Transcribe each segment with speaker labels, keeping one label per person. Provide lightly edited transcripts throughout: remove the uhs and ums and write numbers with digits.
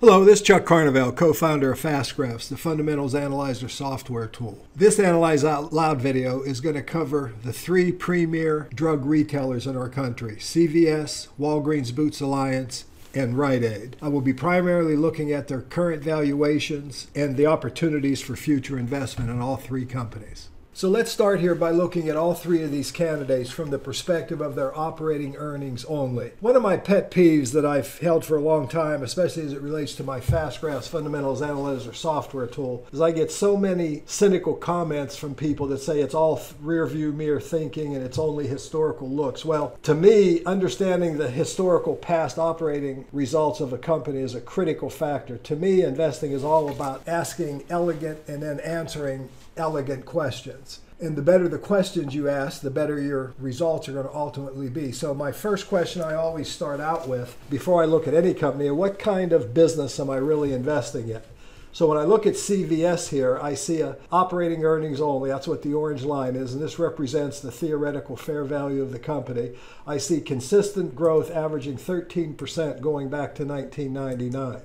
Speaker 1: Hello, this is Chuck Carnevale, co-founder of FastGraphs, the Fundamentals Analyzer software tool. This Analyze Out Loud video is going to cover the three premier drug retailers in our country: CVS, Walgreens Boots Alliance, and Rite Aid. I will be primarily looking at their current valuations and the opportunities for future investment in all three companies. So let's start here by looking at all three of these candidates from the perspective of their operating earnings only. One of my pet peeves that I've held for a long time, especially as it relates to my FastGraphs Fundamentals Analyzer software tool, is I get so many cynical comments from people that say it's all rear view mirror thinking and it's only historical looks. Well, to me, understanding the historical past operating results of a company is a critical factor. To me, investing is all about asking elegant and then answering elegant questions. And the better the questions you ask, the better your results are going to ultimately be. So my first question I always start out with, before I look at any company, what kind of business am I really investing in? So when I look at CVS here, I see a operating earnings only. That's what the orange line is, and this represents the theoretical fair value of the company. I see consistent growth averaging 13% going back to 1999.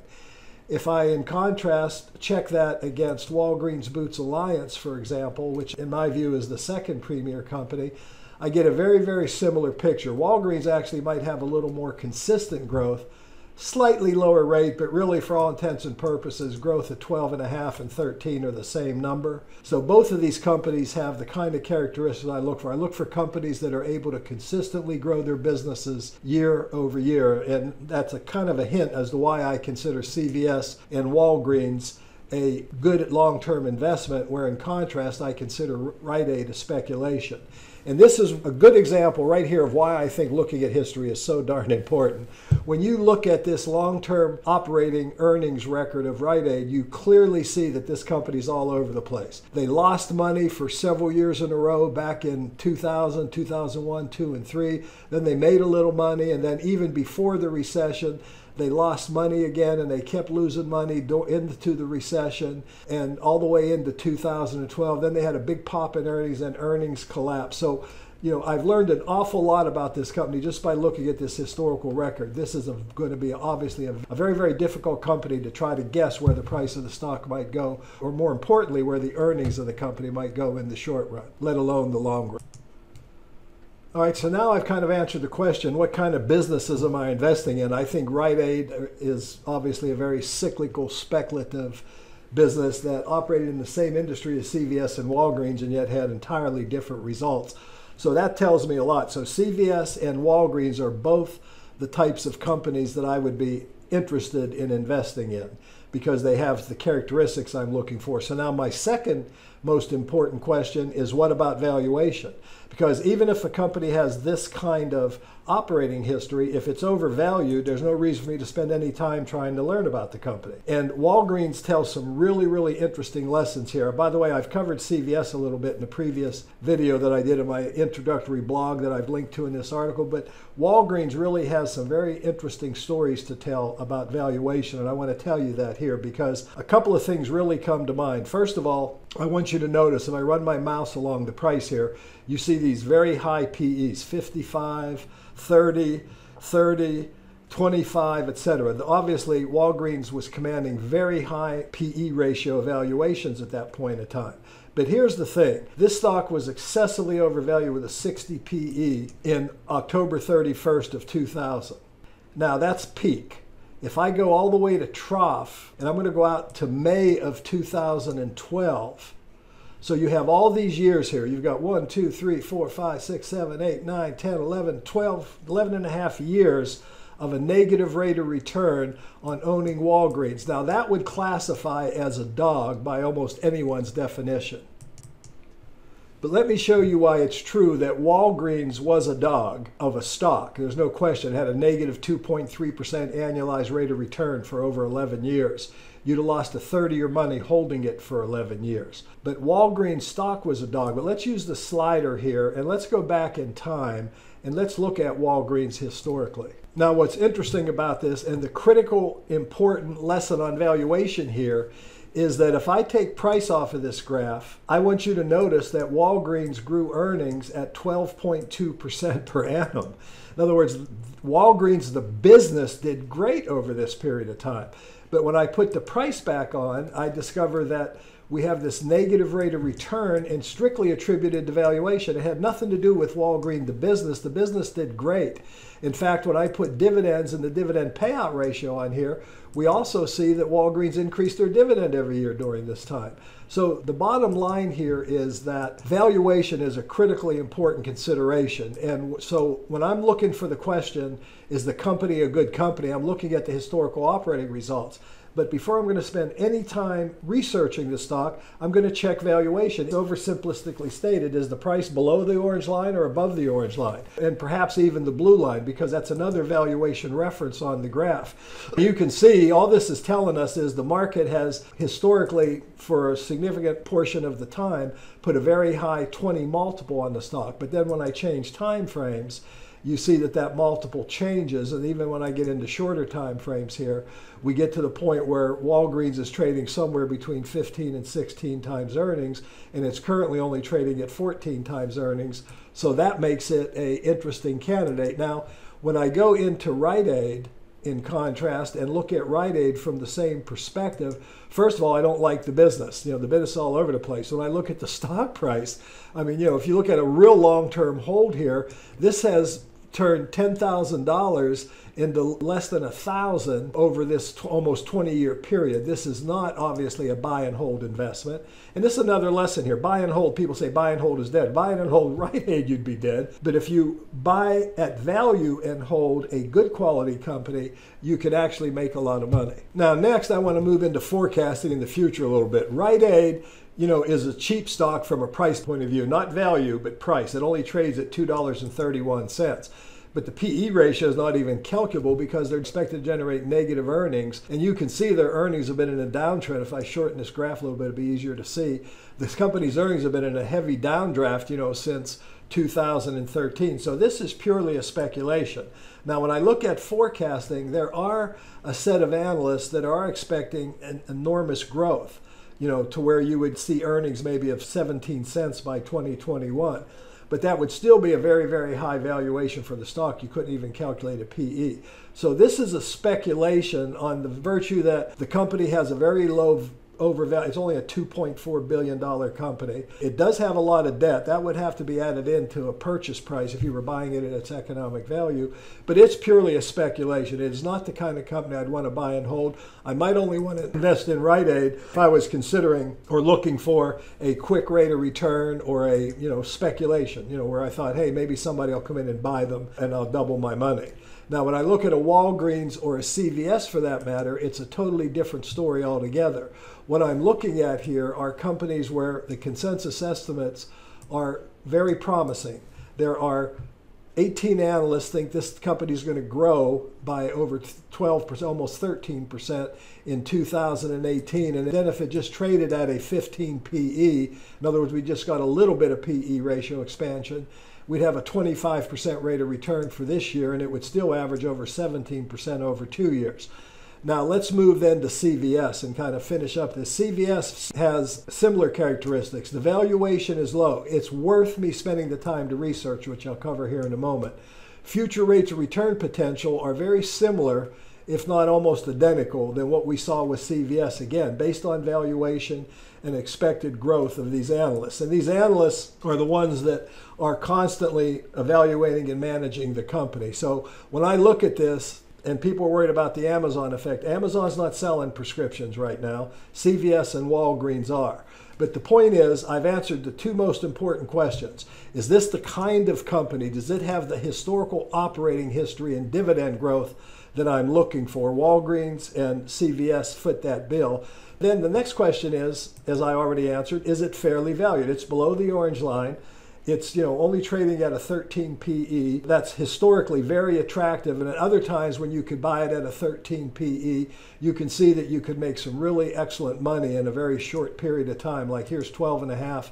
Speaker 1: If I, in contrast, check that against Walgreens Boots Alliance, for example, which in my view is the second premier company, I get a very, very similar picture. Walgreens actually might have a little more consistent growth, slightly lower rate, but really for all intents and purposes, growth at 12.5 and 13 are the same number. So both of these companies have the kind of characteristics I look for. I look for companies that are able to consistently grow their businesses year over year. And that's a kind of a hint as to why I consider CVS and Walgreens a good long-term investment, where in contrast, I consider Rite Aid a speculation. And this is a good example right here of why I think looking at history is so darn important. When you look at this long-term operating earnings record of Rite Aid, you clearly see that this company's all over the place. They lost money for several years in a row back in 2000, 2001, 2, and 3. Then they made a little money, and then even before the recession, they lost money again, and they kept losing money into the recession and all the way into 2012. Then they had a big pop in earnings, and earnings collapsed. So, I've learned an awful lot about this company just by looking at this historical record. This is going to be obviously a very, very difficult company to try to guess where the price of the stock might go, or more importantly, where the earnings of the company might go in the short run, let alone the long run. All right, so now I've kind of answered the question, what kind of businesses am I investing in? I think Rite Aid is obviously a very cyclical, speculative business that operated in the same industry as CVS and Walgreens and yet had entirely different results. So that tells me a lot. So CVS and Walgreens are both the types of companies that I would be interested in investing in because they have the characteristics I'm looking for. So now my second most important question is, what about valuation? Because even if a company has this kind of operating history, if it's overvalued, there's no reason for me to spend any time trying to learn about the company. And Walgreens tells some really, really interesting lessons here. By the way, I've covered CVS a little bit in the previous video that I did in my introductory blog that I've linked to in this article, but Walgreens really has some very interesting stories to tell about valuation, and I want to tell you that here because a couple of things really come to mind. First of all, I want you to notice, if I run my mouse along the price here, you see these very high PEs, 55, 30, 30, 25, etc. Obviously, Walgreens was commanding very high PE ratio valuations at that point in time. But here's the thing. This stock was excessively overvalued with a 60 PE in October 31st of 2000. Now, that's peak. If I go all the way to trough, and I'm going to go out to May of 2012, so you have all these years here. You've got 1, 2, 3, 4, 5, 6, 7, 8, 9, 10, 11, 12, 11 and a half years of a negative rate of return on owning Walgreens. Now that would classify as a dog by almost anyone's definition. But let me show you why it's true that Walgreens was a dog of a stock. There's no question. It had a negative 2.3% annualized rate of return for over 11 years. You'd have lost a third of your money holding it for 11 years. But Walgreens stock was a dog. But let's use the slider here and let's go back in time and let's look at Walgreens historically. Now what's interesting about this, and the critical important lesson on valuation here, is that if I take price off of this graph, I want you to notice that Walgreens grew earnings at 12.2% per annum. In other words, Walgreens, the business, did great over this period of time. But when I put the price back on, I discover that we have this negative rate of return and strictly attributed to valuation. It had nothing to do with Walgreens, the business. The business did great. In fact, when I put dividends and the dividend payout ratio on here, we also see that Walgreens increased their dividend every year during this time. So the bottom line here is that valuation is a critically important consideration. And so when I'm looking for the question, is the company a good company? I'm looking at the historical operating results. But before I'm going to spend any time researching the stock, I'm going to check valuation. Oversimplistically stated, is the price below the orange line or above the orange line? And perhaps even the blue line, because that's another valuation reference on the graph. You can see all this is telling us is the market has historically, for a significant portion of the time, put a very high 20 multiple on the stock. But then when I change time frames, you see that that multiple changes, and even when I get into shorter time frames here, we get to the point where Walgreens is trading somewhere between 15 and 16 times earnings, and it's currently only trading at 14 times earnings. So that makes it an interesting candidate. Now, when I go into Rite Aid, in contrast, and look at Rite Aid from the same perspective, first of all, I don't like the business. The business is all over the place. When I look at the stock price, I mean, if you look at a real long-term hold here, this has turned $10,000 into less than $1,000 over this almost 20-year period. This is not obviously a buy and hold investment. And this is another lesson here. Buy and hold, people say buy and hold is dead. Buy and hold Rite Aid, you'd be dead. But if you buy at value and hold a good quality company, you can actually make a lot of money. Now, next, I want to move into forecasting in the future a little bit. Rite Aid, is a cheap stock from a price point of view, not value, but price. It only trades at $2.31. But the PE ratio is not even calculable because they're expected to generate negative earnings. And you can see their earnings have been in a downtrend. If I shorten this graph a little bit, it'll be easier to see. This company's earnings have been in a heavy downdraft, since 2013. So this is purely a speculation. Now, when I look at forecasting, there are a set of analysts that are expecting an enormous growth, to where you would see earnings maybe of 17 cents by 2021. But that would still be a very, very high valuation for the stock. You couldn't even calculate a PE. So this is a speculation on the virtue that the company has a very low overvalue. It's only a $2.4 billion company. It does have a lot of debt. That would have to be added into a purchase price if you were buying it at its economic value. But it's purely a speculation. It is not the kind of company I'd want to buy and hold. I might only want to invest in Rite Aid if I was considering or looking for a quick rate of return or a speculation, where I thought, hey, maybe somebody will come in and buy them and I'll double my money. Now, when I look at a Walgreens or a CVS for that matter, it's a totally different story altogether. What I'm looking at here are companies where the consensus estimates are very promising. There are 18 analysts think this company is going to grow by over 12%, almost 13% in 2018. And then if it just traded at a 15 PE, in other words, we just got a little bit of PE ratio expansion, we'd have a 25% rate of return for this year, and it would still average over 17% over 2 years. Now let's move then to CVS and kind of finish up this. CVS has similar characteristics. The valuation is low. It's worth me spending the time to research, which I'll cover here in a moment. Future rates of return potential are very similar, if not almost identical, than what we saw with CVS, again, based on valuation and expected growth of these analysts. And these analysts are the ones that are constantly evaluating and managing the company. So when I look at this, and people are worried about the Amazon effect, Amazon's not selling prescriptions right now. CVS and Walgreens are. But the point is, I've answered the two most important questions. Is this the kind of company, does it have the historical operating history and dividend growth that I'm looking for? Walgreens and CVS fit that bill. Then the next question is, as I already answered, is it fairly valued? It's below the orange line. It's only trading at a 13 PE. That's historically very attractive. And at other times when you could buy it at a 13 PE, you can see that you could make some really excellent money in a very short period of time. Like here's 12.5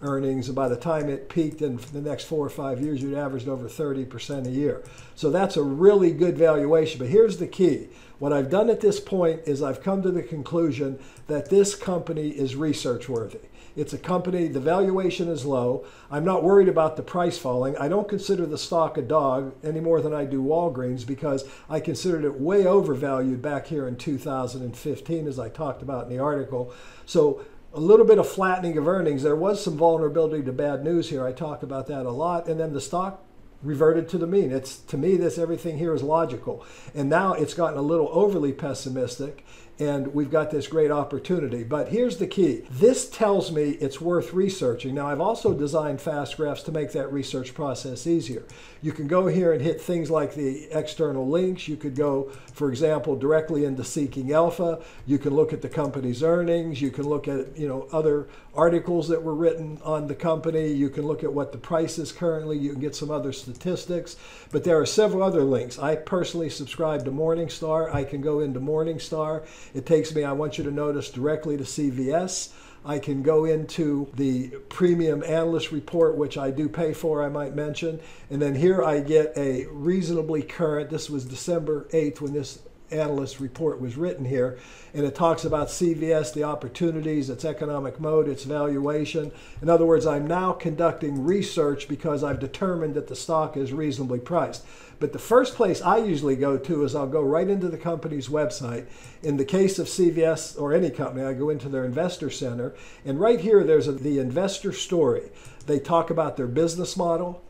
Speaker 1: earnings, and by the time it peaked in the next 4 or 5 years, you'd averaged over 30% a year. So that's a really good valuation. But here's the key. What I've done at this point is I've come to the conclusion that this company is research worthy. It's a company, the valuation is low. I'm not worried about the price falling. I don't consider the stock a dog any more than I do Walgreens, because I considered it way overvalued back here in 2015, as I talked about in the article. So a little bit of flattening of earnings. There was some vulnerability to bad news here. I talk about that a lot. And then the stock reverted to the mean. It's, to me, everything here is logical. And now it's gotten a little overly pessimistic, and we've got this great opportunity. But here's the key. This tells me it's worth researching. Now, I've also designed fast graphs to make that research process easier. You can go here and hit things like the external links. You could go, for example, directly into Seeking Alpha. You can look at the company's earnings. You can look at, other articles that were written on the company. You can look at what the price is currently. You can get some other statistics. But there are several other links. I personally subscribe to Morningstar. I can go into Morningstar. It takes me, I want you to notice, directly to CVS. I can go into the premium analyst report, which I do pay for, I might mention. And then here I get a reasonably current, this was December 8th when this analyst report was written here, and it talks about CVS, the opportunities, its economic mode, its valuation. In other words, I'm now conducting research because I've determined that the stock is reasonably priced. But the first place I usually go to is I'll go right into the company's website. In the case of CVS or any company, I go into their investor center, and right here there's the investor story. They talk about their business model,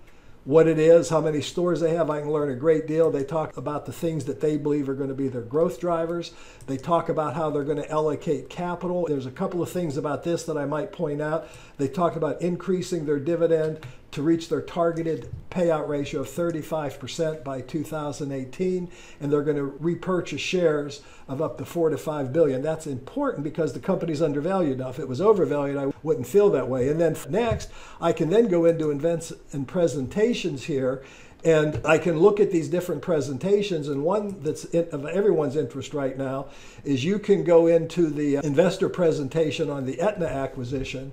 Speaker 1: what it is, how many stores they have. I can learn a great deal. They talk about the things that they believe are going to be their growth drivers. They talk about how they're going to allocate capital. There's a couple of things about this that I might point out. They talk about increasing their dividend to reach their targeted payout ratio of 35% by 2018, and they're going to repurchase shares of up to $4 to $5 billion. That's important because the company's undervalued. Now, if it was overvalued, I wouldn't feel that way. And then next, I can then go into events and presentations here, and I can look at these different presentations. And one that's of everyone's interest right now is you can go into the investor presentation on the Aetna acquisition,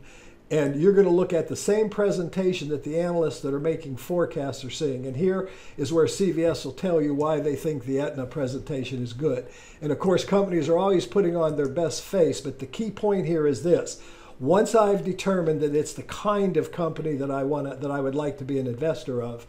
Speaker 1: and you're going to look at the same presentation that the analysts that are making forecasts are seeing. And here is where CVS will tell you why they think the Aetna presentation is good. And of course, companies are always putting on their best face, but the key point here is this. Once I've determined that it's the kind of company that I would like to be an investor of,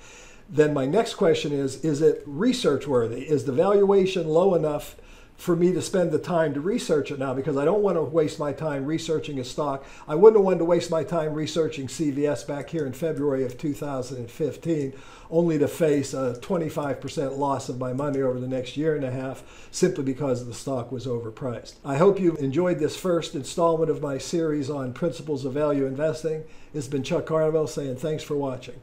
Speaker 1: then my next question is it research worthy? Is the valuation low enough for me to spend the time to research it now? Because I don't want to waste my time researching a stock. I wouldn't have wanted to waste my time researching CVS back here in February of 2015, only to face a 25% loss of my money over the next year and a half simply because the stock was overpriced. I hope you enjoyed this first installment of my series on principles of value investing. This has been Chuck Carnevale saying thanks for watching.